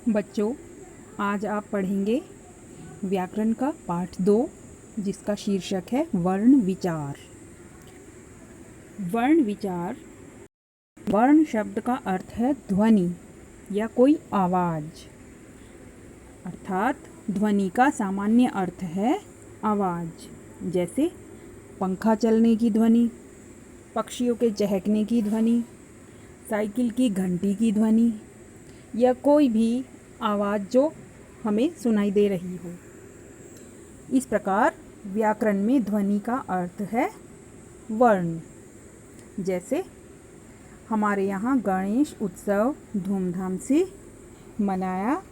बच्चों, आज आप पढ़ेंगे व्याकरण का पाठ 2, जिसका शीर्षक है वर्ण विचार। वर्ण विचार। वर्ण शब्द का अर्थ है ध्वनि या कोई आवाज़, अर्थात ध्वनि का सामान्य अर्थ है आवाज़। जैसे पंखा चलने की ध्वनि, पक्षियों के चहकने की ध्वनि, साइकिल की घंटी की ध्वनि, या कोई भी आवाज़ जो हमें सुनाई दे रही हो। इस प्रकार व्याकरण में ध्वनि का अर्थ है वर्ण। जैसे हमारे यहाँ गणेश उत्सव धूमधाम से मनाया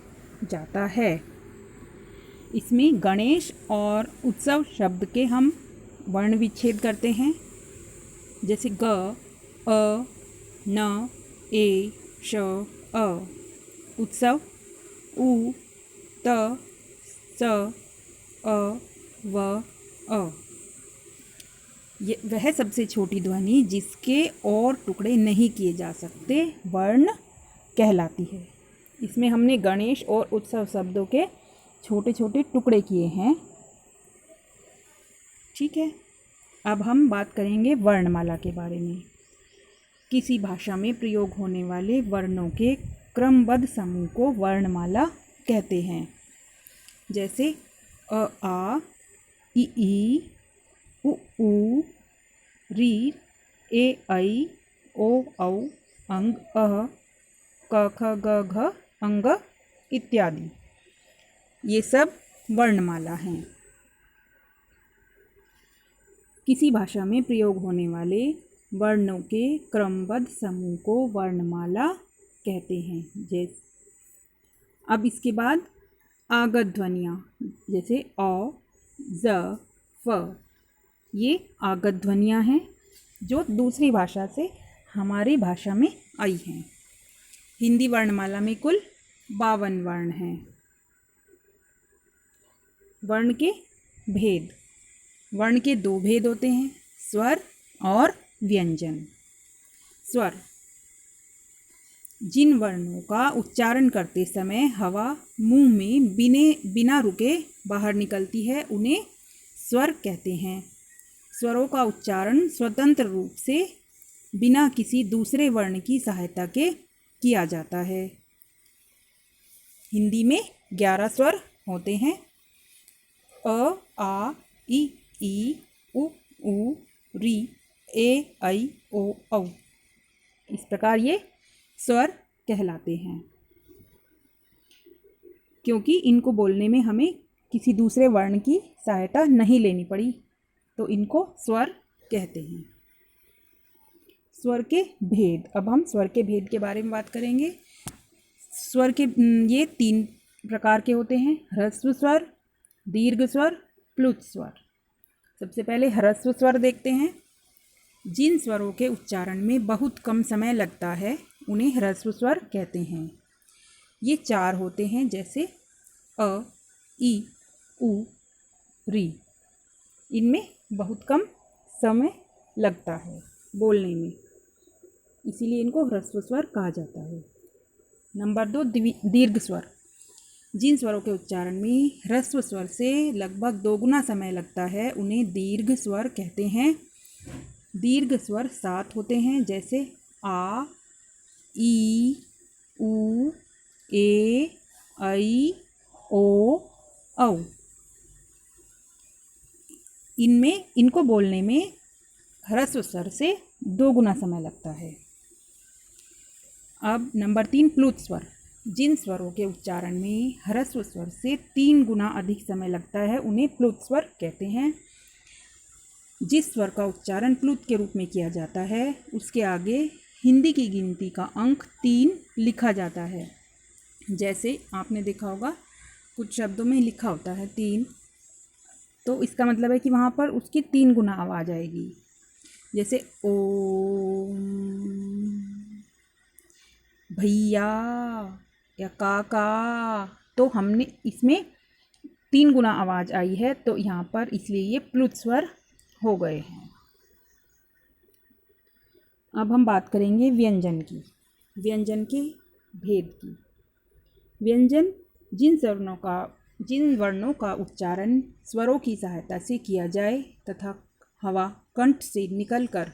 जाता है। इसमें गणेश और उत्सव शब्द के हम वर्ण विच्छेद करते हैं। जैसे ग, अ, न, ए, श, अ। उत्सव उ, त, स, अ, व, अ। ये वह सबसे छोटी ध्वनि जिसके और टुकड़े नहीं किए जा सकते वर्ण कहलाती है। इसमें हमने गणेश और उत्सव शब्दों के छोटे छोटे टुकड़े किए हैं। ठीक है, अब हम बात करेंगे वर्णमाला के बारे में। किसी भाषा में प्रयोग होने वाले वर्णों के क्रमबद्ध समूह को वर्णमाला कहते हैं। जैसे अ, आ, ई, उ, री, ए, ऐ, ओ, औ, अंग, अह, क, ख, ग, घ, अंग इत्यादि। ये सब वर्णमाला हैं। किसी भाषा में प्रयोग होने वाले वर्णों के क्रमबद्ध समूह को वर्णमाला कहते हैं। जैसे अब इसके बाद आगत ध्वनियाँ, जैसे अ, ज, फ। ये आगत ध्वनियाँ हैं जो दूसरी भाषा से हमारी भाषा में आई हैं। हिंदी वर्णमाला में कुल 52 वर्ण हैं। वर्ण के भेद। वर्ण के 2 भेद होते हैं, स्वर और व्यंजन। स्वर जिन वर्णों का उच्चारण करते समय हवा मुंह में बिना रुके बाहर निकलती है उन्हें स्वर कहते हैं। स्वरों का उच्चारण स्वतंत्र रूप से बिना किसी दूसरे वर्ण की सहायता के किया जाता है। हिंदी में 11 स्वर होते हैं। अ, आ, ई, उ, री, ए, ऐ, ओ, औ। इस प्रकार ये स्वर कहलाते हैं। क्योंकि इनको बोलने में हमें किसी दूसरे वर्ण की सहायता नहीं लेनी पड़ी, तो इनको स्वर कहते हैं। स्वर के भेद। अब हम स्वर के भेद के बारे में बात करेंगे। स्वर के ये 3 प्रकार के होते हैं, ह्रस्व स्वर, दीर्घ स्वर, प्लुत स्वर। सबसे पहले ह्रस्व स्वर देखते हैं। जिन स्वरों के उच्चारण में बहुत कम समय लगता है उन्हें ह्रस्व स्वर कहते हैं। ये 4 होते हैं, जैसे अ, ई, उ, री। इनमें बहुत कम समय लगता है बोलने में, इसीलिए इनको ह्रस्व स्वर कहा जाता है। नंबर 2, दीर्घ स्वर। जिन स्वरों के उच्चारण में ह्रस्व स्वर से लगभग 2 गुना समय लगता है उन्हें दीर्घ स्वर कहते हैं। दीर्घ स्वर 7 होते हैं, जैसे आ, ई, उ, ए, ऐ, ओ, औ। इनको बोलने में ह्रस्व स्वर से 2 गुना समय लगता है। अब नंबर 3, प्लुत स्वर। जिन स्वरों के उच्चारण में ह्रस्व स्वर से 3 गुना अधिक समय लगता है उन्हें प्लुत स्वर कहते हैं। जिस स्वर का उच्चारण प्लुत के रूप में किया जाता है उसके आगे हिंदी की गिनती का अंक 3 लिखा जाता है। जैसे आपने देखा होगा कुछ शब्दों में लिखा होता है 3, तो इसका मतलब है कि वहाँ पर उसकी 3 गुना आवाज़ आएगी। जैसे ओम, भैया या काका, तो हमने इसमें 3 गुना आवाज़ आई है, तो यहाँ पर इसलिए ये प्लुत स्वर हो गए हैं। अब हम बात करेंगे व्यंजन की, व्यंजन के भेद की। व्यंजन जिन वर्णों का उच्चारण स्वरों की सहायता से किया जाए तथा हवा कंठ से निकलकर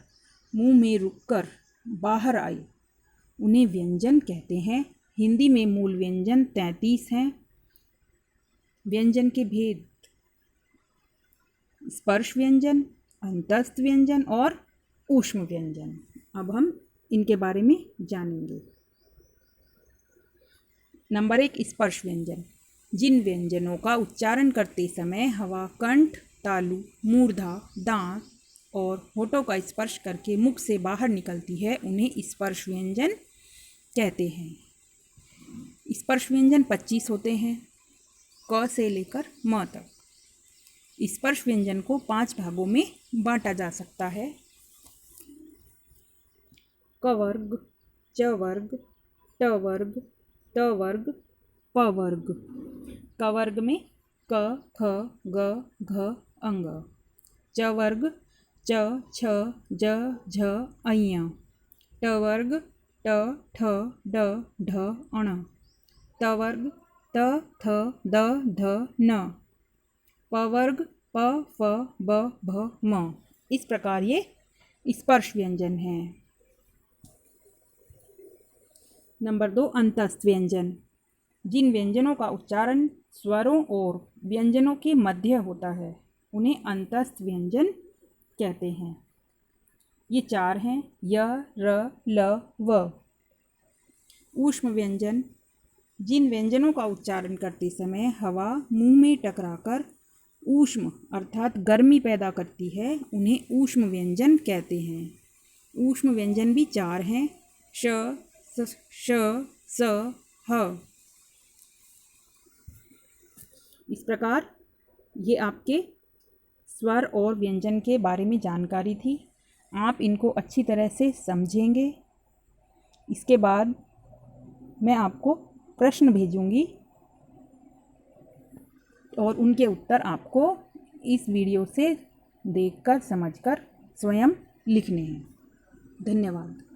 मुंह में रुककर बाहर आए, उन्हें व्यंजन कहते हैं। हिंदी में मूल व्यंजन 33 हैं। व्यंजन के भेद: स्पर्श व्यंजन, अंतस्थ व्यंजन और ऊष्म व्यंजन। अब हम इनके बारे में जानेंगे। नंबर 1, स्पर्श व्यंजन। जिन व्यंजनों का उच्चारण करते समय हवा कंठ, तालु, मूर्धा, दांत और होठों का स्पर्श करके मुख से बाहर निकलती है, उन्हें स्पर्श व्यंजन कहते हैं। स्पर्श व्यंजन 25 होते हैं, क से लेकर म तक। स्पर्श व्यंजन को 5 भागों में बांटा जा सकता है: क वर्ग, च वर्ग, ट वर्ग, त वर्ग, प वर्ग। क वर्ग में क, ख, ग, घ, अंग। च वर्ग च, छ, ज, झ, ऐ। ट वर्ग ट, ठ, ड, ढ, अण। त वर्ग त, थ, द, ध, न। प वर्ग प, फ, ब, भ, म। इस प्रकार ये स्पर्श व्यंजन हैं। नंबर 2, अंतस्थ व्यंजन। जिन व्यंजनों का उच्चारण स्वरों और व्यंजनों के मध्य होता है, उन्हें अंतस्थ व्यंजन कहते हैं। ये 4 हैं: य, र, ल, व। ऊष्म व्यंजन। जिन व्यंजनों का उच्चारण करते समय हवा मुंह में टकराकर ऊष्म अर्थात गर्मी पैदा करती है, उन्हें ऊष्म व्यंजन कहते हैं। ऊष्म व्यंजन भी 4 हैं: श, स, ह। इस प्रकार ये आपके स्वर और व्यंजन के बारे में जानकारी थी। आप इनको अच्छी तरह से समझेंगे। इसके बाद मैं आपको प्रश्न भेजूंगी और उनके उत्तर आपको इस वीडियो से देखकर समझकर स्वयं लिखने हैं। धन्यवाद।